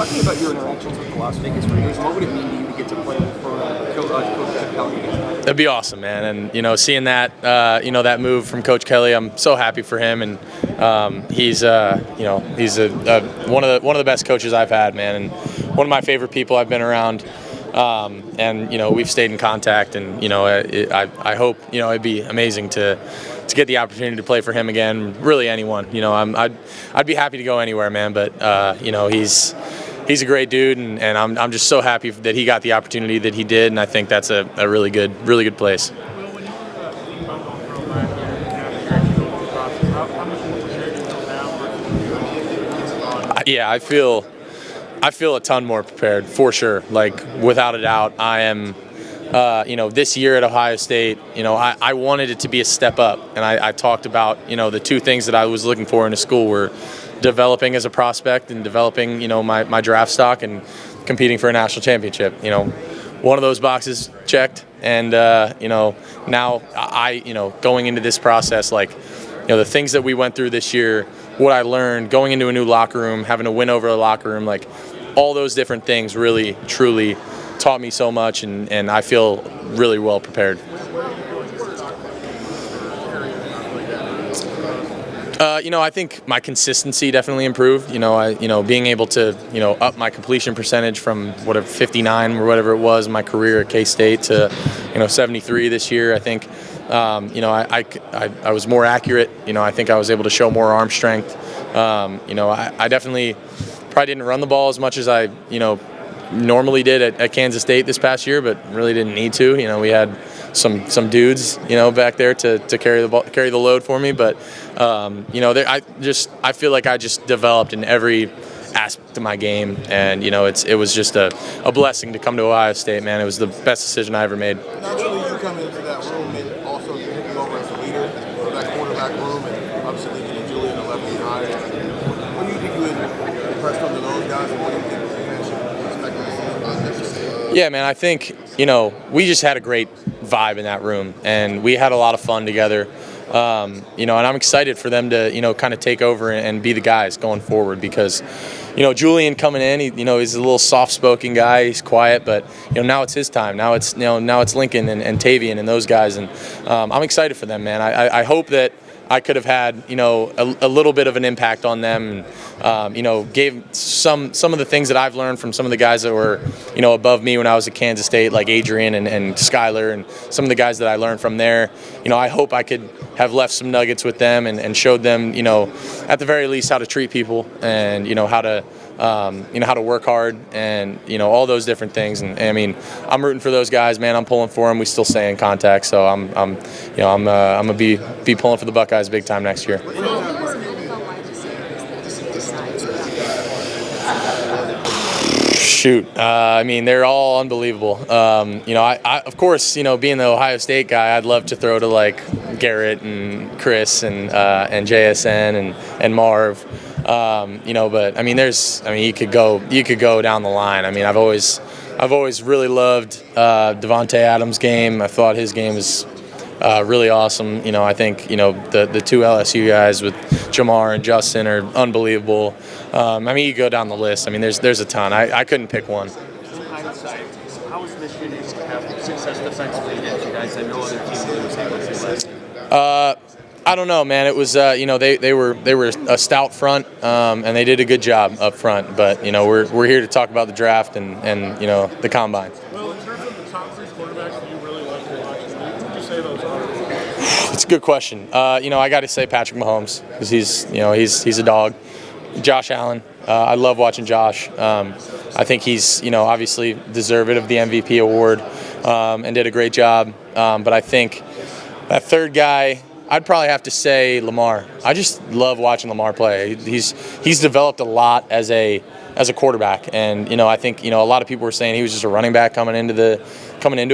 Talking about your interactions with the Las Vegas Raiders, what would it mean to you to get to play for Coach Kelly? That'd be awesome, man. And seeing that that move from Coach Kelly, I'm so happy for him. And he's one of the best coaches I've had, man, and one of my favorite people I've been around. And we've stayed in contact, and I hope it'd be amazing to get the opportunity to play for him again. Really, anyone. I'd be happy to go anywhere, man. But he's a great dude, and I'm just so happy that he got the opportunity that he did, and I think that's a really good place. Yeah, I feel a ton more prepared, for sure. Like, without a doubt, I am. This year at Ohio State, I wanted it to be a step up, and I talked about the two things that I was looking for in a school were developing as a prospect and developing my draft stock and competing for a national championship. One of those boxes checked, and now going into this process, the things that we went through this year, what I learned going into a new locker room, having to win over a locker room, all those different things really truly taught me so much, and I feel really well prepared. I think my consistency definitely improved. Being able to up my completion percentage from 59 or whatever it was in my career at K-State to 73 this year. I think I was more accurate. I think I was able to show more arm strength. I definitely probably didn't run the ball as much as I normally did at Kansas State this past year, but really didn't need to. We had some dudes back there to carry the load for me, but I feel like I just developed in every aspect of my game, and it was just a blessing to come to Ohio State, man. It was the best decision I ever made. Naturally, you come into that room and also taking over as a leader of that quarterback room, and obviously getting Julian 11 and higher. What do you think you impressed on those guys, and what do you think the fans should expect to see? Yeah, man, I think we just had a great vibe in that room, and we had a lot of fun together. And I'm excited for them to kind of take over and be the guys going forward, because Julian coming in, he's a little soft-spoken guy, he's quiet, but now it's his time. Now it's Lincoln and Tavian and those guys, and I'm excited for them, man. I hope that I could have had a little bit of an impact on them, and gave some of the things that I've learned from some of the guys that were above me when I was at Kansas State, like Adrian and Skyler, and some of the guys that I learned from there. I hope I could have left some nuggets with them and showed them at the very least how to treat people, and how to work hard, and all those different things. And I mean, I'm rooting for those guys, man. I'm pulling for them. We still stay in contact, so I'm gonna be pulling for the Buckeyes big time next year. Shoot, I mean, they're all unbelievable. I of course, being the Ohio State guy, I'd love to throw to Garrett and Chris and JSN and Marv. But I mean, you could go down the line. I mean, I've always really loved Devontae Adams' game. I thought his game was really awesome. I think the two LSU guys with Jamar and Justin are unbelievable. I mean, you go down the list. I mean, there's a ton. I couldn't pick one. In hindsight, how was Michigan able to have success defensively against you guys that no other team was able to last year? I don't know, man. It was they were a stout front, and they did a good job up front. But we're here to talk about the draft and the combine. Well, in terms of the top three quarterbacks that you really like to watch, who would you say those are? It's a good question. I got to say Patrick Mahomes, because he's a dog. Josh Allen. I love watching Josh. I think he's obviously deserved of the MVP award, and did a great job. But I think that third guy, I'd probably have to say Lamar. I just love watching Lamar play. He's developed a lot as a quarterback, and I think a lot of people were saying he was just a running back coming into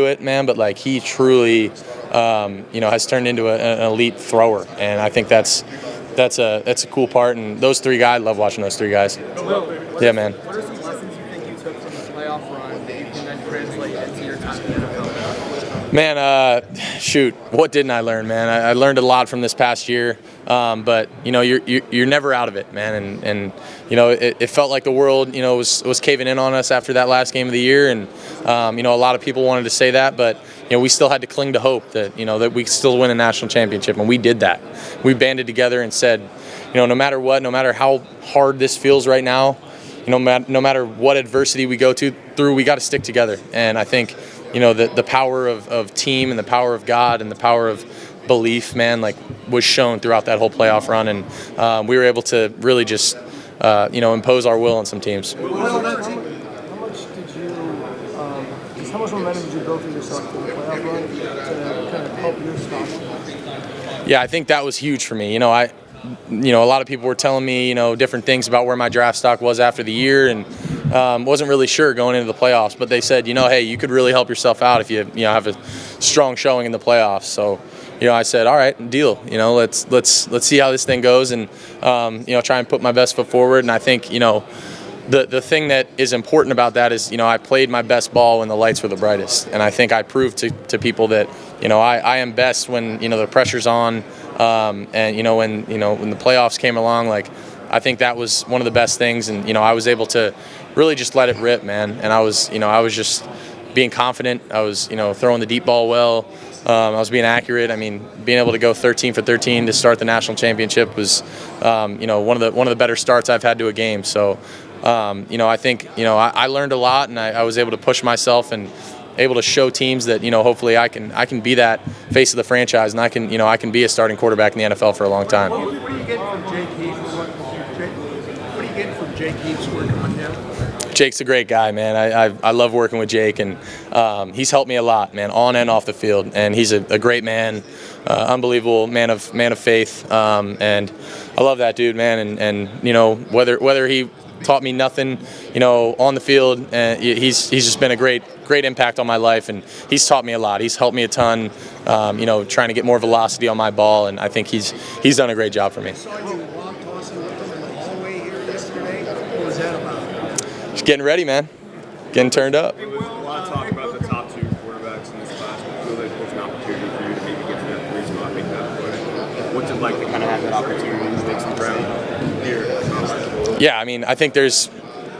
it, man. But he truly has turned into an elite thrower, and I think that's a cool part. And those three guys, I love watching those three guys. Yeah, man. What are some lessons you think you took from the playoff run that you can then translate into your time in the NFL? Man, shoot, what didn't I learn, man? I learned a lot from this past year, but you know, you're never out of it, man. And you know, it felt like the world, you know, was caving in on us after that last game of the year, and you know, a lot of people wanted to say that, but you know, we still had to cling to hope that, you know, that we could still win a national championship, and we did that. We banded together and said, you know, no matter what, no matter how hard this feels right now, you know, no matter what adversity we go through, we got to stick together. And I think, you know, the power of team and the power of God and the power of belief, man, like, was shown throughout that whole playoff run, and we were able to really just, you know, impose our will on some teams. How much momentum did you go through yourself for the playoff run to kind of help your stock? Yeah, I think that was huge for me. You know, a lot of people were telling me, you know, different things about where my draft stock was after the year, and wasn't really sure going into the playoffs. But they said, you know, hey, you could really help yourself out if you know, have a strong showing in the playoffs. So, you know, I said, all right, deal. You know, let's see how this thing goes, and you know, try and put my best foot forward. And I think, you know, the thing that is important about that is, you know, I played my best ball when the lights were the brightest, and I think I proved to people that, you know, I am best when, you know, the pressure's on. And you know, when the playoffs came along, like, I think that was one of the best things, and you know, I was able to really just let it rip, man. And I was just being confident. I was, you know, throwing the deep ball well. I was being accurate. I mean, being able to go 13 for 13 to start the national championship was, you know, one of the better starts I've had to a game. So, you know, I think, you know, I learned a lot, and I was able to push myself and able to show teams that, you know, hopefully I can be that face of the franchise, and I can be a starting quarterback in the NFL for a long time. What are you getting from Jake Heath? What are you getting from Jake Heath working with him? Jake's a great guy, man. I love working with Jake, and he's helped me a lot, man, on and off the field. And he's a great man, unbelievable man of faith, and I love that dude, man. And you know, whether he taught me nothing, you know, on the field, he's just been a great impact on my life, and he's taught me a lot. He's helped me a ton, you know, trying to get more velocity on my ball, and I think he's done a great job for me. I saw you walk tossing with him in the hallway here yesterday. What was that about? Just getting ready, man. Getting turned up. There was a lot of talk about the top two quarterbacks in this class. I feel like there's an opportunity for you to maybe get to that 3 spot, make that push. What's it like to kind of have that opportunity to make some ground here? Yeah, I mean, I think there's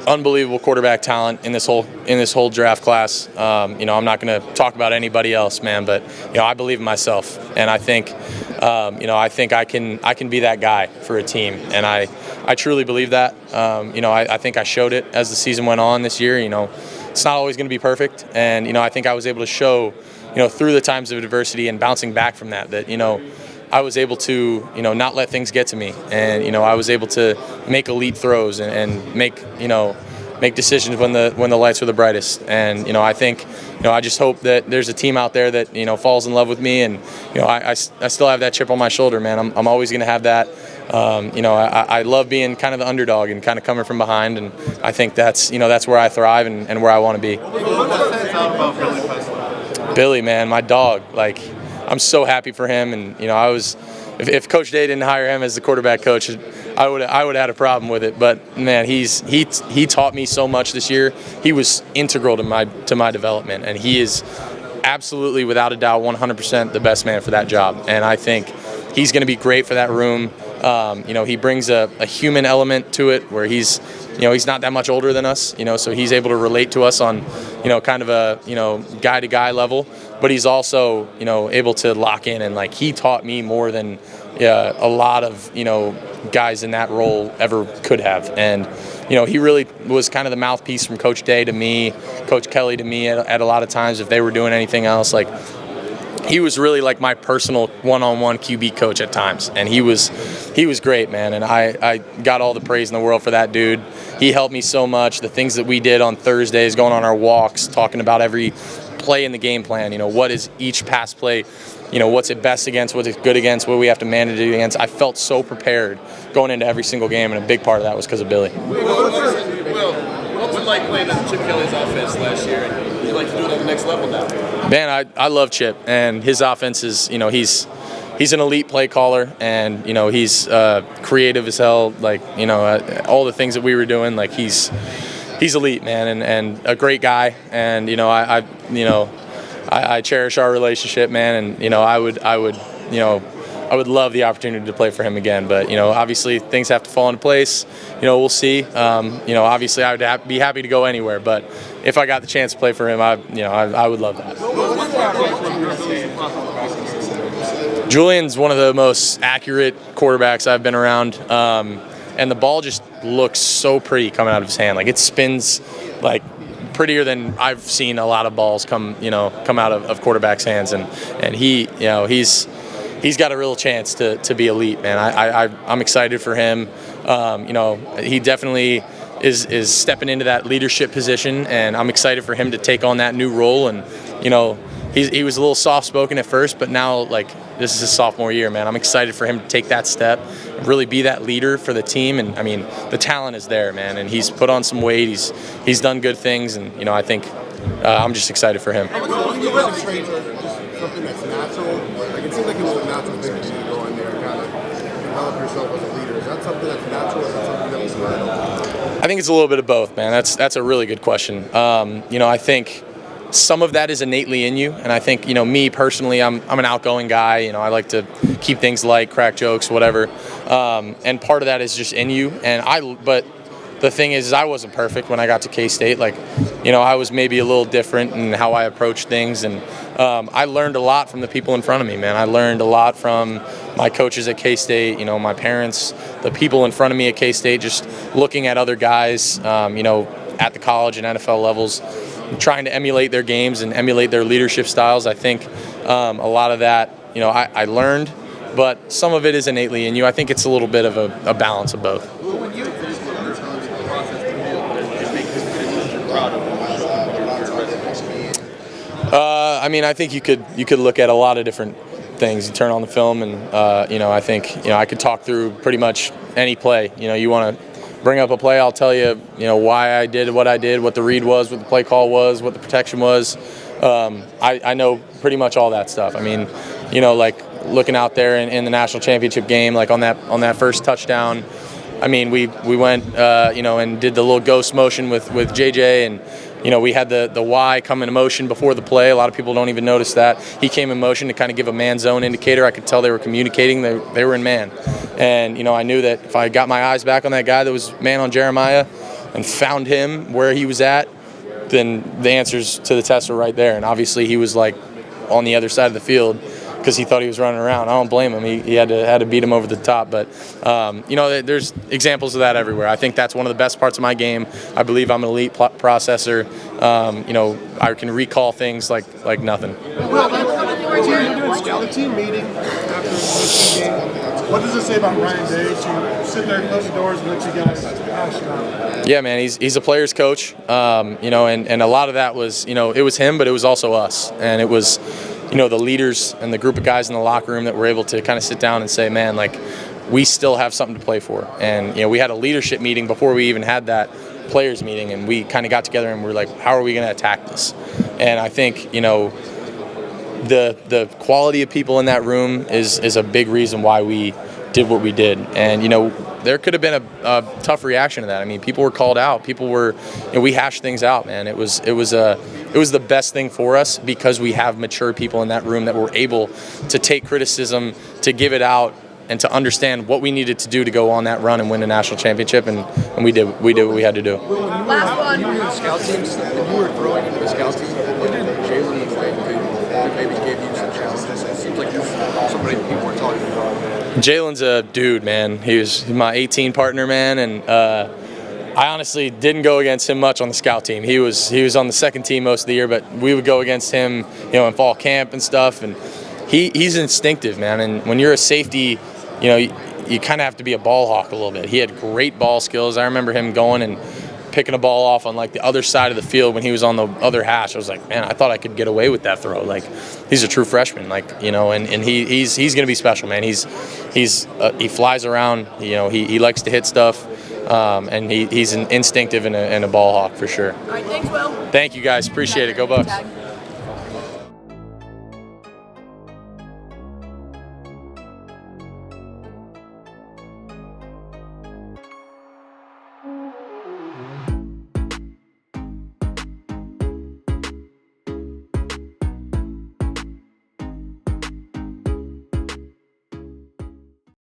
unbelievable quarterback talent in this whole draft class. You know, I'm not going to talk about anybody else, man, but you know, I believe in myself, and I think, you know, I think I can be that guy for a team, and I truly believe that. You know, I think I showed it as the season went on this year. You know, it's not always going to be perfect, and you know, I think I was able to show, you know, through the times of adversity and bouncing back from that, you know, I was able to, you know, not let things get to me, and you know, I was able to make elite throws and make, you know, make decisions when the lights were the brightest. And you know, I think, you know, I just hope that there's a team out there that, you know, falls in love with me, and you know, I still have that chip on my shoulder, man. I'm always going to have that. You know, I love being kind of the underdog and kind of coming from behind, and I think that's, you know, that's where I thrive and where I want to be. Billy, man, my dog, like, I'm so happy for him, and you know, if Coach Day didn't hire him as the quarterback coach, I would have had a problem with it. But man, he taught me so much this year. He was integral to my development, and he is absolutely, without a doubt, 100% the best man for that job. And I think he's going to be great for that room. You know, he brings a human element to it, where he's not that much older than us, you know, so he's able to relate to us on, you know, kind of a, you know, guy-to-guy level, but he's also, you know, able to lock in, and like, he taught me more than a lot of, you know, guys in that role ever could have. And you know, he really was kind of the mouthpiece from Coach Day to me, Coach Kelly to me at a lot of times if they were doing anything else. Like, he was really like my personal one-on-one QB coach at times, and he was great, man. And I got all the praise in the world for that dude. He helped me so much. The things that we did on Thursdays, going on our walks, talking about every play in the game plan. You know, what is each pass play? You know, what's it best against? What's it good against? What we have to manage it against? I felt so prepared going into every single game, and a big part of that was because of Billy. What's it like playing Chip Kelly's offense last year, and you like to do it at the next level now? Man, I love Chip, and his offense is, you know, he's an elite play caller, and you know, he's creative as hell. Like, you know, all the things that we were doing, like, he's elite, man, and a great guy. And you know, I I cherish our relationship, man, and I would love the opportunity to play for him again. But obviously things have to fall into place. We'll see. Obviously I would be happy to go anywhere, but if I got the chance to play for him, I would love that. Julian's one of the most accurate quarterbacks I've been around, and the ball just looks so pretty coming out of his hand. Like, it spins like prettier than I've seen a lot of balls come out of quarterbacks' hands, and he's got a real chance to be elite, man. I'm excited for him. He definitely is stepping into that leadership position, and I'm excited for him to take on that new role. And he was a little soft-spoken at first, but now, like, this is his sophomore year, man. I'm excited for him to take that step, really be that leader for the team. And I mean, the talent is there, man, and he's put on some weight. He's done good things, and I think I'm just excited for him. Something that's natural. Like, it seems like it was a natural thing for you to go in there and kind of develop yourself as a leader. Is that something that's natural, or is that something that was learned? I think it's a little bit of both, man. That's a really good question. I think some of that is innately in you, and I think me personally, I'm an outgoing guy. I like to keep things light, crack jokes, whatever. And part of that is just in you. But the thing is, I wasn't perfect when I got to K-State. Like, I was maybe a little different in how I approached things, and I learned a lot from the people in front of me, man. I learned a lot from my coaches at K-State, my parents, the people in front of me at K-State, just looking at other guys, at the college and NFL levels, trying to emulate their games and emulate their leadership styles. I think a lot of that, I learned, but some of it is innately in you. I think it's a little bit of a balance of both. I think you could look at a lot of different things. You turn on the film, and I think I could talk through pretty much any play. You want to bring up a play, I'll tell you why I did what I did, what the read was, what the play call was, what the protection was. I know pretty much all that stuff. Like looking out there in the national championship game, like on that first touchdown. We went and did the little ghost motion with JJ, and we had the Y come in motion before the play. A lot of people don't even notice that. He came in motion to kind of give a man zone indicator. I could tell they were communicating. They were in man. And, I knew that if I got my eyes back on that guy that was man on Jeremiah and found him where he was at, then the answers to the test were right there. And obviously he was like on the other side of the field because he thought he was running around. I don't blame him. He had to beat him over the top. But, there's examples of that everywhere. I think that's one of the best parts of my game. I believe I'm an elite processor. I can recall things like nothing. Well, the team meeting after the game, what does it say about Ryan Day to sit there and close the doors and let you guys hash it out? Yeah, man, he's a player's coach, and a lot of that was, it was him, but it was also us. And it was, the leaders and the group of guys in the locker room that were able to kind of sit down and say, man, like, we still have something to play for. And, we had a leadership meeting before we even had that players meeting, and we kind of got together and we're like, how are we going to attack this? And I think, the quality of people in that room is a big reason why we did what we did. And, there could have been a tough reaction to that. People were called out. People were, we hashed things out, man. It was the best thing for us because we have mature people in that room that were able to take criticism, to give it out, and to understand what we needed to do to go on that run and win a national championship, and we did what we had to do. Last one. You were in the scout teams, and you were throwing into the scout team. What did Jalen think could maybe give you that challenge? It seems like that's somebody that people were talking about. Jalen's a dude, man. He's my 18 partner, man, and I honestly didn't go against him much on the scout team. He was on the second team most of the year, but we would go against him, in fall camp and stuff. And he's instinctive, man. And when you're a safety, you kind of have to be a ball hawk a little bit. He had great ball skills. I remember him going and picking a ball off on like the other side of the field when he was on the other hash. I was like, man, I thought I could get away with that throw. Like, he's a true freshman, and he's going to be special, man. He flies around, he likes to hit stuff, and he's an instinctive and a ball hawk for sure. All right, thanks, Will. Thank you guys, appreciate it. Go Bucks. Tag.